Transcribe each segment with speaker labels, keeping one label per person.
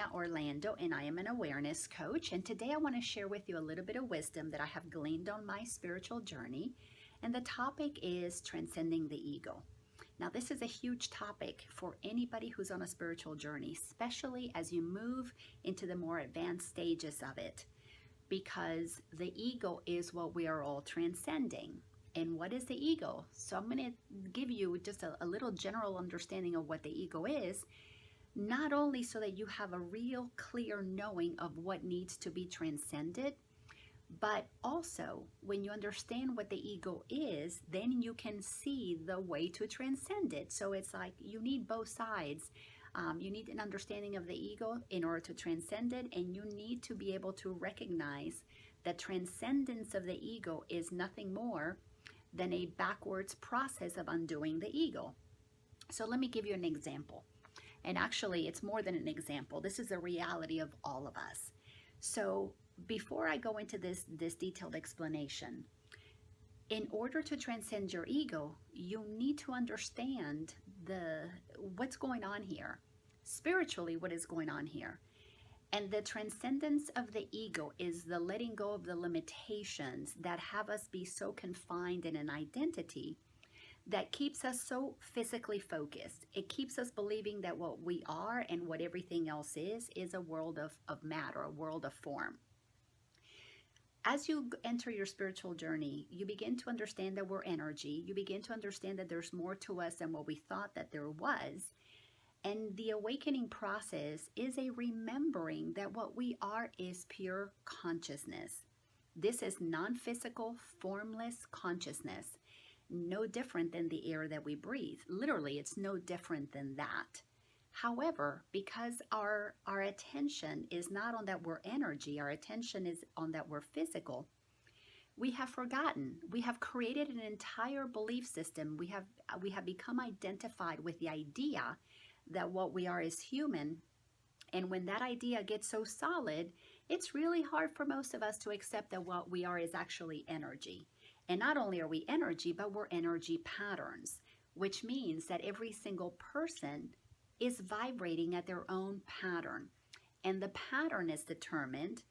Speaker 1: Lina Orlando, and I am an awareness coach. And today I want to share with you a little bit of wisdom that I have gleaned on my spiritual journey. And the topic is transcending the ego. Now, this is a huge topic for anybody who's on a spiritual journey, especially as you move into the more advanced stages of it, because the ego is what we are all transcending. And what is the ego? So I'm going to give you just a little general understanding of what the ego is, not only so that you have a real clear knowing of what needs to be transcended, but also when you understand what the ego is, then you can see the way to transcend it. So it's like you need both sides. You need an understanding of the ego in order to transcend it, and you need to be able to recognize that transcendence of the ego is nothing more than a backwards process of undoing the ego. So let me give you an example. And actually, it's more than an example. This is a reality of all of us. So before I go into this detailed explanation, in order to transcend your ego, you need to understand what's going on here. Spiritually, what is going on here. And the transcendence of the ego is the letting go of the limitations that have us be so confined in an identity that keeps us so physically focused. It keeps us believing that what we are and what everything else is a world of matter, a world of form. As you enter your spiritual journey, you begin to understand that we're energy. You begin to understand that there's more to us than what we thought that there was. And the awakening process is a remembering that what we are is pure consciousness. This is non-physical, formless consciousness. No different than the air that we breathe. Literally, it's no different than that. However, because our attention is not on that we're energy, our attention is on that we're physical, we have forgotten. We have created an entire belief system. We have become identified with the idea that what we are is human. And when that idea gets so solid, it's really hard for most of us to accept that what we are is actually energy. And not only are we energy, but we're energy patterns, which means that every single person is vibrating at their own pattern. And the pattern is determined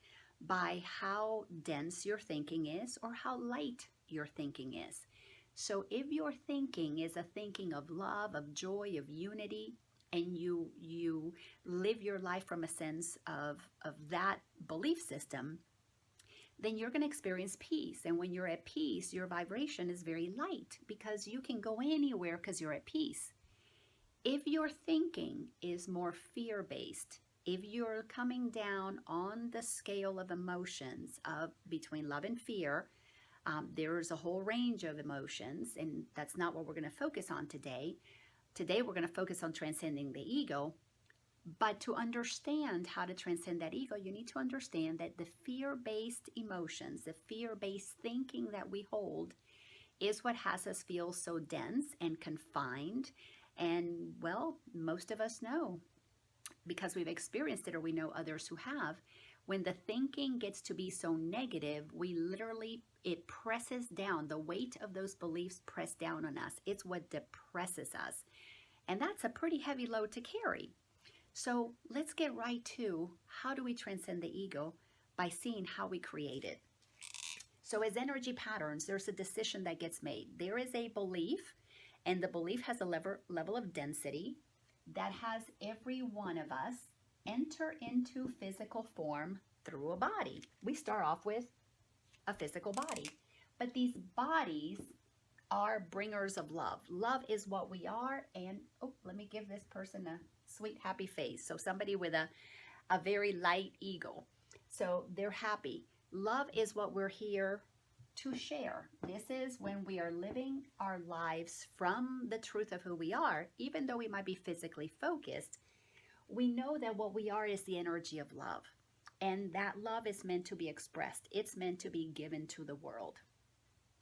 Speaker 1: by how dense your thinking is or how light your thinking is. So if your thinking is a thinking of love, of joy, of unity, and you live your life from a sense of that belief system, then you're going to experience peace. And when you're at peace, your vibration is very light because you can go anywhere because you're at peace. If your thinking is more fear-based, if you're coming down on the scale of emotions of between love and fear, there's a whole range of emotions, and that's not what we're going to focus on today. Today, we're going to focus on transcending the ego. But to understand how to transcend that ego, you need to understand that the fear-based emotions, the fear-based thinking that we hold is what has us feel so dense and confined. And, well, most of us know because we've experienced it or we know others who have. When the thinking gets to be so negative, it presses down. The weight of those beliefs press down on us. It's what depresses us. And that's a pretty heavy load to carry. So let's get right to how do we transcend the ego by seeing how we create it. So as energy patterns, there's a decision that gets made. There is a belief, and the belief has a level of density that has every one of us enter into physical form through a body. We start off with a physical body, but these bodies are bringers of love. Love is what we are, and let me give this person a sweet, happy face. So somebody with a very light ego. So they're happy. Love is what we're here to share. This is when we are living our lives from the truth of who we are. Even though we might be physically focused, we know that what we are is the energy of love. And that love is meant to be expressed. It's meant to be given to the world.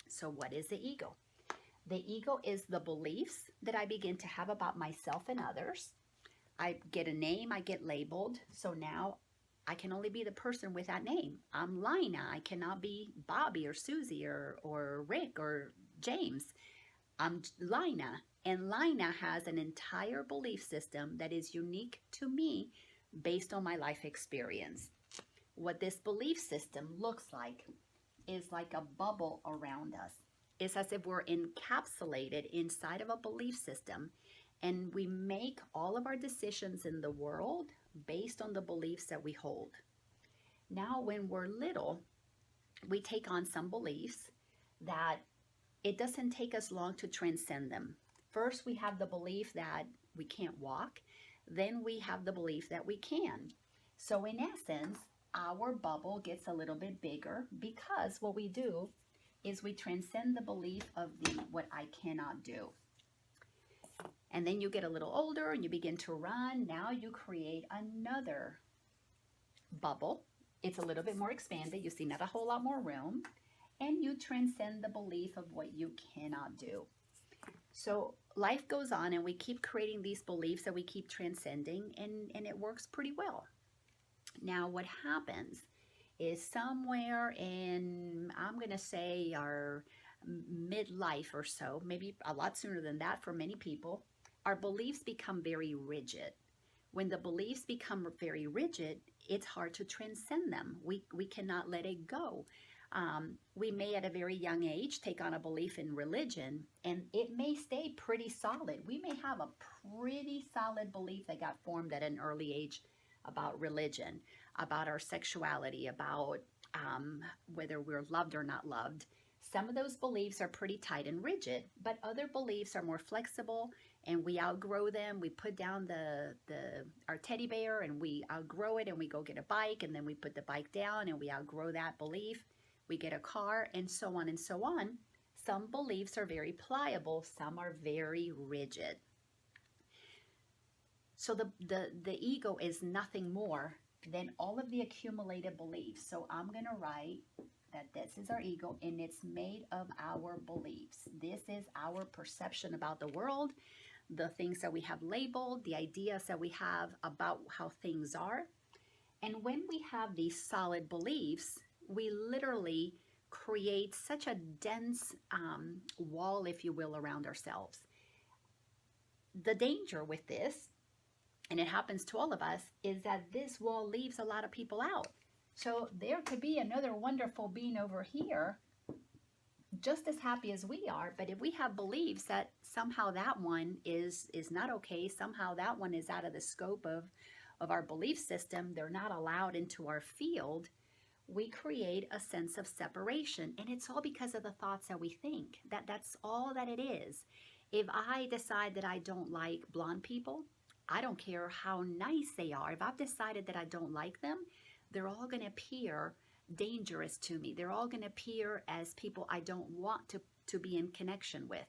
Speaker 1: So what is the ego? The ego is the beliefs that I begin to have about myself and others. I get a name, I get labeled. So now I can only be the person with that name. I'm Lina. I cannot be Bobby or Susie or Rick or James. I'm Lina. And Lina has an entire belief system that is unique to me based on my life experience. What this belief system looks like is like a bubble around us. It's as if we're encapsulated inside of a belief system, and we make all of our decisions in the world based on the beliefs that we hold. Now, when we're little, we take on some beliefs that it doesn't take us long to transcend them. First, we have the belief that we can't walk. Then we have the belief that we can. So in essence, our bubble gets a little bit bigger because what we do is we transcend the belief of the what I cannot do. And then you get a little older and you begin to run. Now you create another bubble. It's a little bit more expanded. You see not a whole lot more room. And you transcend the belief of what you cannot do. So life goes on and we keep creating these beliefs that we keep transcending, and it works pretty well. Now what happens is somewhere in, I'm going to say our midlife or so, maybe a lot sooner than that for many people, our beliefs become very rigid. When the beliefs become very rigid, it's hard to transcend them. We cannot let it go. We may at a very young age take on a belief in religion, and it may stay pretty solid. We may have a pretty solid belief that got formed at an early age about religion, about our sexuality, about whether we're loved or not loved. Some of those beliefs are pretty tight and rigid, but other beliefs are more flexible, and we outgrow them. We put down our teddy bear and we outgrow it, and we go get a bike, and then we put the bike down and we outgrow that belief. We get a car, and so on and so on. Some beliefs are very pliable, some are very rigid. So the ego is nothing more than all of the accumulated beliefs. So I'm going to write that this is our ego, and it's made of our beliefs. This is our perception about the world, the things that we have labeled, the ideas that we have about how things are. And when we have these solid beliefs, we literally create such a dense wall, if you will, around ourselves. The danger with this, and it happens to all of us, is that this wall leaves a lot of people out. So there could be another wonderful being over here, just as happy as we are, but if we have beliefs that somehow that one is not okay, somehow that one is out of the scope of our belief system, they're not allowed into our field, we create a sense of separation. And it's all because of the thoughts that we think. That's all that it is. If I decide that I don't like blonde people, I don't care how nice they are. If I've decided that I don't like them, they're all going to appear dangerous to me. They're all going to appear as people I don't want to be in connection with.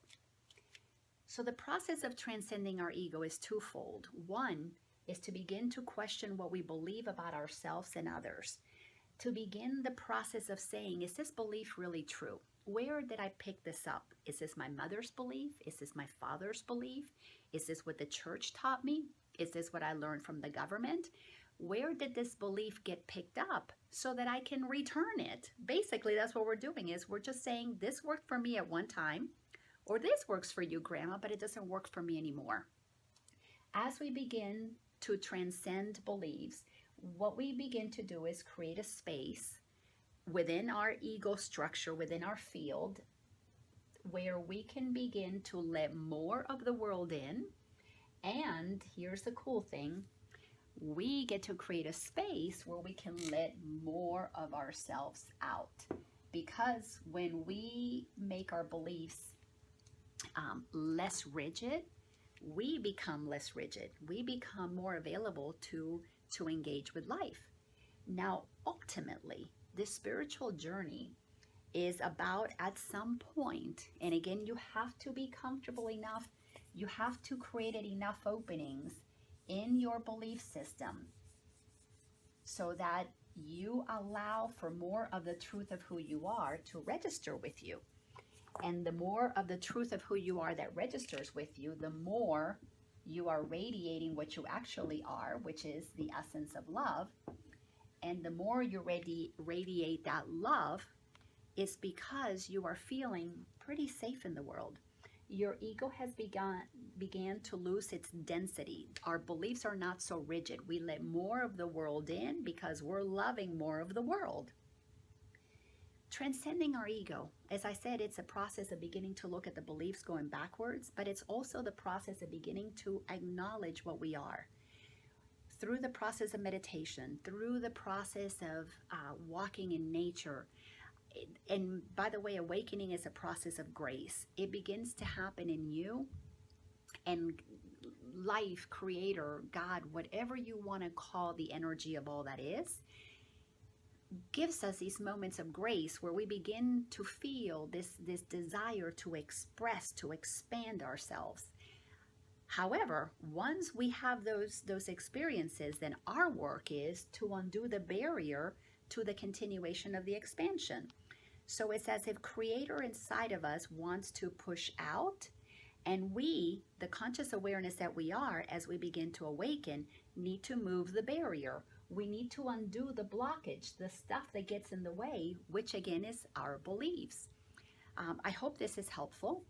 Speaker 1: So the process of transcending our ego is twofold. One is to begin to question what we believe about ourselves and others. To begin the process of saying, is this belief really true? Where did I pick this up? Is this my mother's belief? Is this my father's belief? Is this what the church taught me? Is this what I learned from the government? Where did this belief get picked up so that I can return it? Basically, that's what we're doing, is we're just saying this worked for me at one time, or this works for you, Grandma, but it doesn't work for me anymore. As we begin to transcend beliefs, what we begin to do is create a space within our ego structure, within our field, where we can begin to let more of the world in. And here's the cool thing, we get to create a space where we can let more of ourselves out. Because when we make our beliefs less rigid, we become less rigid. We become more available to engage with life. Now, ultimately, this spiritual journey is about, at some point, and again, you have to be comfortable enough, you have to create enough openings in your belief system so that you allow for more of the truth of who you are to register with you. And the more of the truth of who you are that registers with you, the more you are radiating what you actually are, which is the essence of love. And the more you radiate that love, it's because you are feeling pretty safe in the world. your ego has began to lose its density. Our beliefs are not so rigid. We let more of the world in because we're loving more of the world. Transcending our ego, as I said, it's a process of beginning to look at the beliefs going backwards, but it's also the process of beginning to acknowledge what we are. Through the process of meditation, through the process of walking in nature, and by the way, awakening is a process of grace. It begins to happen in you, and life, creator, God, whatever you want to call the energy of all that is, gives us these moments of grace where we begin to feel this desire to express, to expand ourselves. However, once we have those experiences, then our work is to undo the barrier to the continuation of the expansion. So it's as if creator inside of us wants to push out, and we, the conscious awareness that we are, as we begin to awaken, need to move the barrier. We need to undo the blockage, the stuff that gets in the way, which again is our beliefs. I hope this is helpful.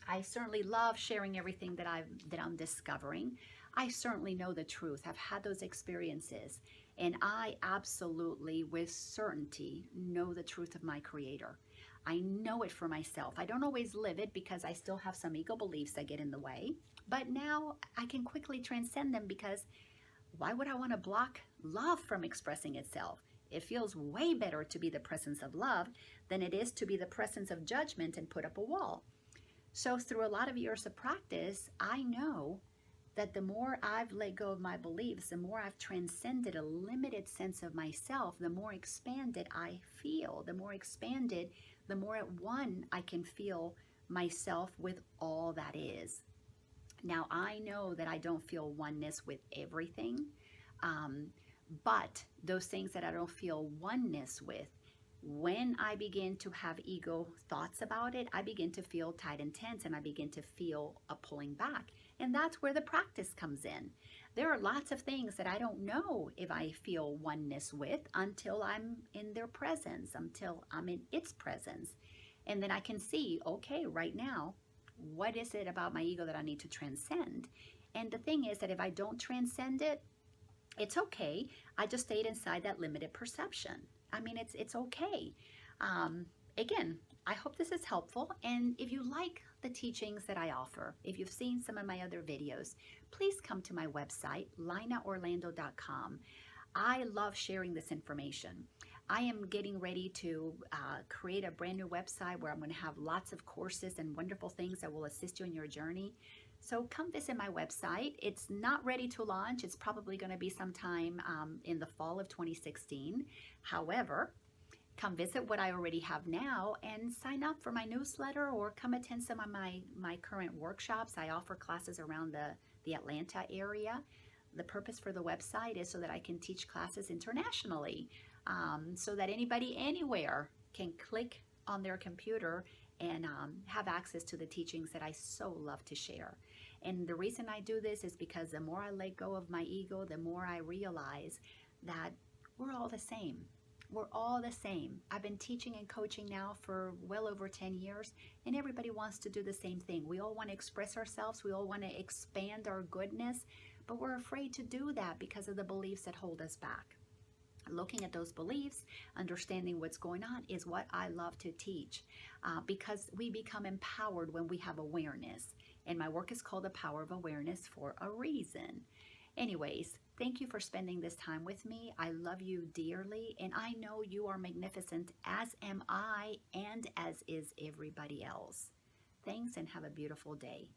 Speaker 1: I certainly love sharing everything that I'm discovering. I certainly know the truth. I've had those experiences, and I absolutely, with certainty, know the truth of my creator. I know it for myself. I don't always live it because I still have some ego beliefs that get in the way, but now I can quickly transcend them, because why would I want to block love from expressing itself? It feels way better to be the presence of love than it is to be the presence of judgment and put up a wall. So through a lot of years of practice, I know that the more I've let go of my beliefs, the more I've transcended a limited sense of myself, the more expanded I feel. The more expanded, the more at one I can feel myself with all that is. Now, I know that I don't feel oneness with everything, but those things that I don't feel oneness with, when I begin to have ego thoughts about it, I begin to feel tight and tense, and I begin to feel a pulling back. And that's where the practice comes in. There are lots of things that I don't know if I feel oneness with until I'm in their presence, until I'm in its presence. And then I can see, okay, right now, what is it about my ego that I need to transcend? And the thing is that if I don't transcend it, it's okay. I just stayed inside that limited perception. I mean, it's okay. Again, I hope this is helpful. And if you like the teachings that I offer, if you've seen some of my other videos, please come to my website, linaorlando.com. I love sharing this information. I am getting ready to create a brand new website where I'm going to have lots of courses and wonderful things that will assist you in your journey. So come visit my website. It's not ready to launch. It's probably going to be sometime in the fall of 2016. However, come visit what I already have now and sign up for my newsletter, or come attend some of my current workshops. I offer classes around the Atlanta area. The purpose for the website is so that I can teach classes internationally, so that anybody anywhere can click on their computer and have access to the teachings that I so love to share. And the reason I do this is because the more I let go of my ego, the more I realize that we're all the same. We're all the same. I've been teaching and coaching now for well over 10 years, and everybody wants to do the same thing. We all want to express ourselves. We all want to expand our goodness, but we're afraid to do that because of the beliefs that hold us back. Looking at those beliefs, understanding what's going on is what I love to teach, because we become empowered when we have awareness. And my work is called The Power of Awareness for a reason. Anyways, thank you for spending this time with me. I love you dearly, and I know you are magnificent, as am I, and as is everybody else. Thanks, and have a beautiful day.